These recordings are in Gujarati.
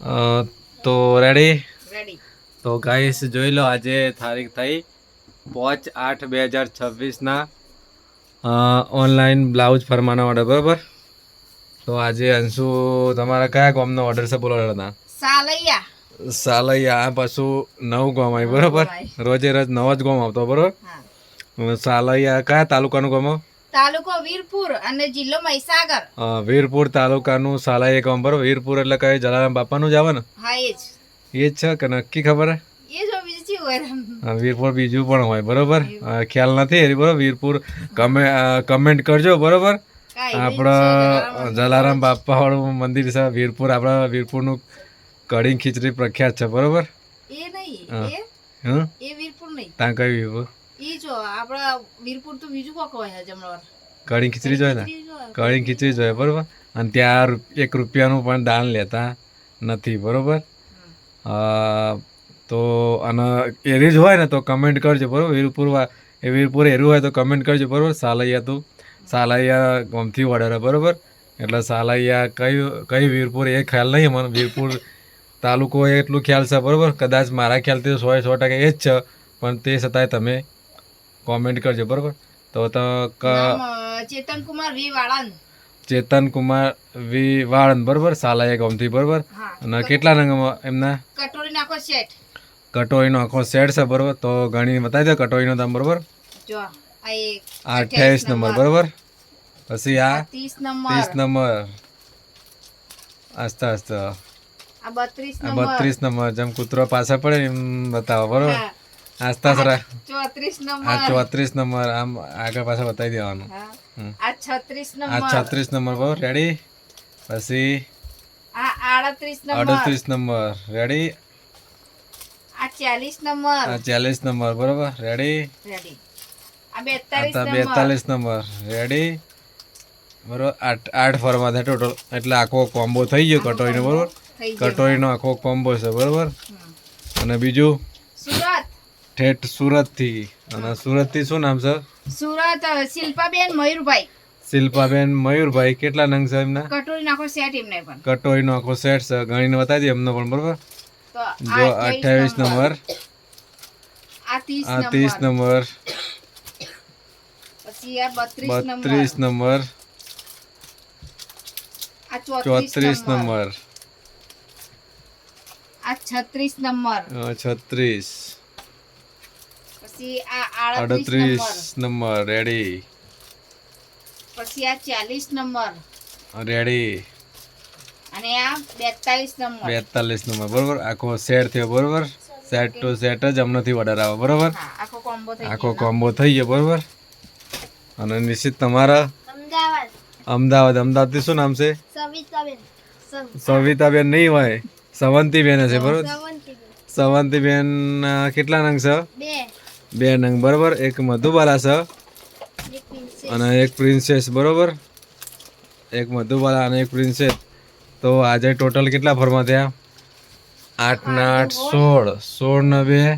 તો રેડી રેડી તો ગાઈસ જોઈ લો આજે તારીખ થઈ 5/8/2026 ઓનલાઈન બ્લાઉઝ ફરમાનો ઓર્ડર બરોબર. તો આજે અંશુ તમારા કયા ગામનો ઓર્ડર છે બોલો હતા? સાલૈયા. આ પાછું નવું ગામ આવ્યું બરોબર. રોજે રોજ નવો જ ગામ આવતો બરોબર. સાલૈયા કયા તાલુકાનું ગામ? તાલુકો વીરપુર અને જિલ્લો મહીસાગર. વીરપુર તાલુકાનું સાલૈયા ગામ બરોબર. વીરપુર એટલે કઈ જલારામ બાપાનું જ આવે ને? હા એ જ છે કે નક્કી ખબર હે? વીરપુર બીજું પણ હોય બરોબર. ખ્યાલ નથી એરી બરોબર. વીરપુર કમેન્ટ કરજો બરોબર. આપણા જલારામ બાપા વાળું મંદિર છે વીરપુર. આપણા વીરપુરનું કઢી ખીચડી પ્રખ્યાત છે બરોબર. ત્યાં કઈ વીરપુર કઢી ખીચડી જોઈએ ને? કઢી ખીચડી જોઈએ બરોબર. અને ત્યાં 1 રૂપિયાનું પણ દાન લેતા નથી બરોબર. તો અને એરી જ હોય ને તો કમેન્ટ કરજો બરોબર. વીરપુર એરું હોય તો કમેન્ટ કરજો બરોબર. સાલૈયા ગામથી ઓર્ડર બરોબર. એટલે સાલૈયા કઈ વીરપુર એ ખ્યાલ નહીં મને. વીરપુર તાલુકો એટલું ખ્યાલ છે બરોબર. કદાચ મારા ખ્યાલથી 100% એ જ છે, પણ તે છતાંય તમે કોમેન્ટ કરજો બરોબર. તો ચેતન કુમાર વી વાળંદ બરોબર. સાલૈયા ગામથી બરોબર. અને કેટલા નંગ એમના? કટોરીનો આખો સેટ છે બરોબર. તો ગણી બતાવી દો કટોરીનો દામ બરોબર. 28 નંબર બરોબર. પછી આ 30 નંબર. આસ્તા 32 નંબર. જેમ કૂતરો પાછા પડે એમ બતાવો બરોબર. આસ્તા સરા 34 નંબર. આમ આગળ પાછા બતાવી દેવાનું. આ 36 નંબર બરોબર. રેડી. પછી 38 નંબર. રેડી. આ 40 નંબર બરોબર. રેડી. આ 42 નંબર. રેડી બરોબર. 8 ફરવા થાય ટોટલ. એટલે આખો કોમ્બો થઈ ગયો કટોરીનો બરોબર. કટોરીનો આખો કોમ્બો છે બરોબર. અને બીજું ઠેઠ સુરતથી. અને સુરતથી શું નામ છે? સુરત શિલ્પાબેન મયુરભાઈ. કેટલા નંગ છે એમના? કટોરીનો આખો સેટ છે. ગણીને બતાવી દે એમનો પણ બરોબર. જો 28 નંબર. આ 30 નંબર. પછી આ 32 નંબર. આ 34 નંબર. આ 36 નંબર. 36. પછી આ 38 નંબર. રેડી. પછી આ 40 નંબર. રેડી. અને આ 42 નંબર. 42 નંબર બરોબર. આખો સેટ થયો બરોબર. સેટ ટુ સેટ જ અમનાથી ઓર્ડર આવે બરોબર. આખો કોમ્બો થઈ ગયો બરોબર. અને નિશ્ચિત તમારા અમદાવાદથી શું નામ છે? સવિતાબેન નહીં હોય, સવંતીબેન છે બરોબર. સવંતીબેન કેટલા નંગ છે? 2 નંગ બરોબર. એક મધુબાલા છે અને એક પ્રિન્સેસ બરોબર. એક મધુબાલા અને એક પ્રિન્સેસ. તો આજે ટોટલ કેટલા ફરવા થયા? 8 ને 8 16 ને 2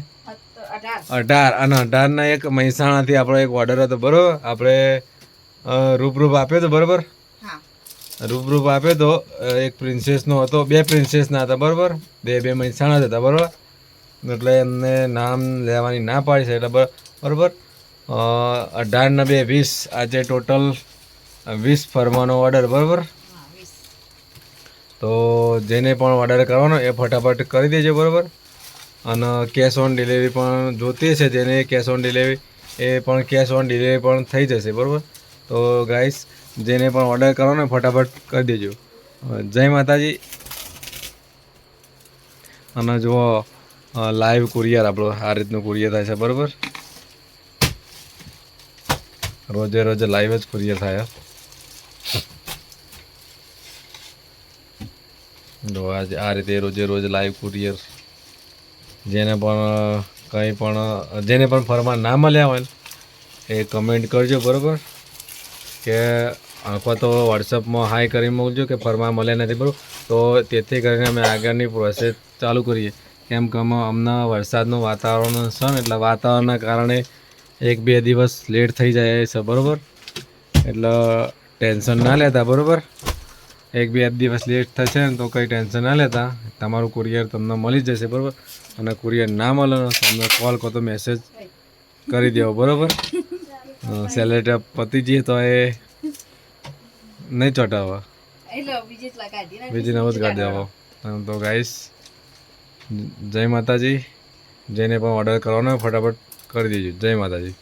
18. અને 18 ના એક મહેસાણાથી આપણો એક ઓર્ડર હતો બરોબર. આપણે રૂપરૂપ આપ્યો હતો બરોબર. રૂપરૂપ આપ્યો તો એક પ્રિન્સેસનો હતો. 2 પ્રિન્સેસના હતા બરોબર. બે મહેસાણા જ હતા બરોબર. એટલે એમને નામ લેવાની ના પાડી છે એટલે બરોબર. 18 ને 2 20. આજે ટોટલ 20 ફરવાનો ઓર્ડર બરોબર. તો જેને પણ ઓર્ડર કરવાનો એ ફટાફટ કરી દેજો બરોબર. અને કેશ ઓન ડિલિવરી પણ જોતી છે જેને કેશ ઓન ડિલિવરી એ પણ કેશ ઓન ડિલિવરી પણ થઈ જશે બરાબર. તો ગાઈસ જેને પણ ઓર્ડર કરવાનો ફટાફટ કરી દેજો. જય માતાજી. અને જુઓ લાઈવ કુરિયર આપણો આ રીતનું કુરિયર થાય છે બરાબર. રોજે રોજે લાઈવ જ કુરિયર થાય. આ રીતે રોજે રોજ લાઈવ કુરિયર. જેને પણ ફરમા ના મળ્યા હોય એ કમેન્ટ કરજો બરાબર. કે અથવા તો વોટ્સઅપમાં હાઈ કરી મોકલજો કે ફરમા મળ્યા નથી બરાબર. તો તેથી કરીને અમે આગળની પ્રોસેસ ચાલુ કરીએ. કેમ કે હમણાં વરસાદનું વાતાવરણ છે ને એટલે વાતાવરણના કારણે 1-2 દિવસ લેટ થઈ જાય છે બરાબર. એટલે ટેન્શન ના લેતા બરાબર. 1-2 દિવસ લેટ થશે ને તો કંઈ ટેન્શન ના લેતા. તમારું કુરિયર તમને મળી જ જશે બરાબર. અને કુરિયર ના મળે ને તો અમને કોલ કરો તો મેસેજ કરી દેવો બરાબર. સેલેરી પતી જઈએ તો એ નહીં ચોટાવો, બીજી નવો જ કાઢી દેવો. તો ગાઈસ જય માતાજી. જેને પણ ઓર્ડર કરવાનો હોય ફટાફટ કરી દેજો. જય માતાજી.